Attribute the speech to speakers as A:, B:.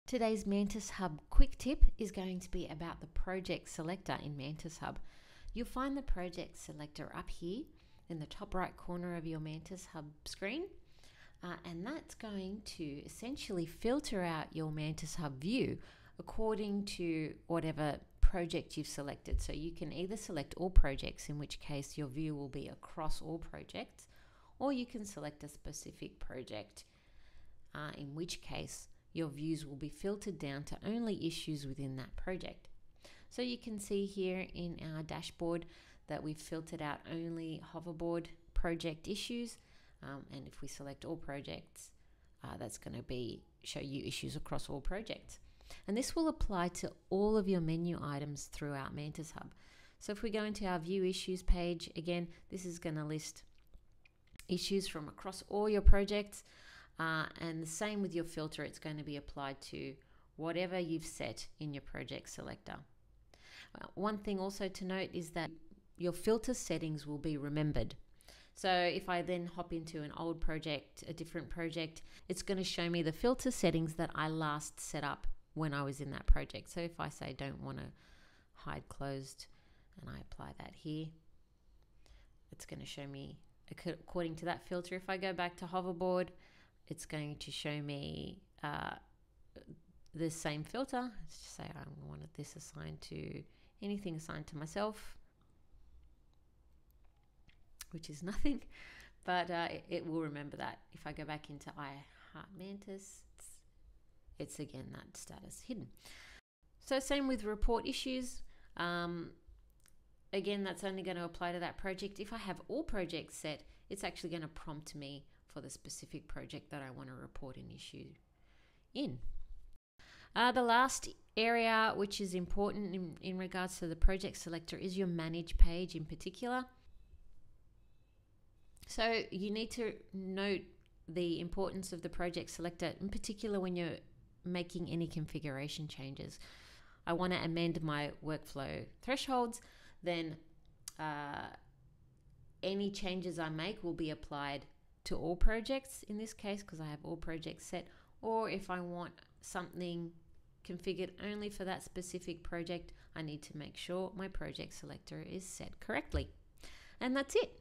A: Today's MantisHub quick tip is going to be about the project selector in MantisHub. You'll find the project selector up here in the top right corner of your MantisHub screen, and that's going to essentially filter out your MantisHub view according to whatever project you've selected. So you can either select all projects, in which case your view will be across all projects, or you can select a specific project, in which case your views will be filtered down to only issues within that project. So you can see here in our dashboard that we've filtered out only hoverboard project issues, and if we select all projects, that's going to show you issues across all projects. And this will apply to all of your menu items throughout MantisHub. So if we go into our View Issues page, again, this is going to list issues from across all your projects. And the same with your filter, it's going to be applied to whatever you've set in your project selector. One thing also to note is that your filter settings will be remembered. So if I then hop into an old project, a different project, it's going to show me the filter settings that I last set up when I was in that project. So if I say don't want to hide closed and I apply that here, it's going to show me according to that filter. If I go back to hoverboard, it's going to show me the same filter. Let's just say I wanted this assigned to anything assigned to myself, which is nothing, but it will remember that. If I go back into I Heart Mantis, it's again that status hidden. So same with report issues. Again, that's only going to apply to that project. If I have all projects set, it's actually going to prompt me for the specific project that I want to report an issue in. The last area which is important in regards to the project selector is your manage page in particular. So you need to note the importance of the project selector, in particular when you're making any configuration changes. I want to amend my workflow thresholds, then any changes I make will be applied to all projects in this case, because I have all projects set. Or if I want something configured only for that specific project, I need to make sure my project selector is set correctly. And that's it.